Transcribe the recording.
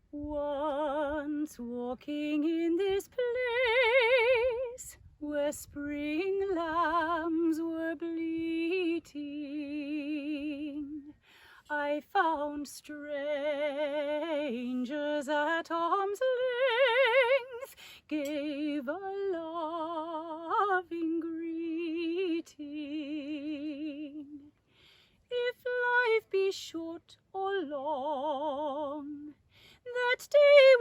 Once walking in this place, where spring lambs were bleating, I found strangers at arm's length, gave a loving greeting. If life be short or long, that day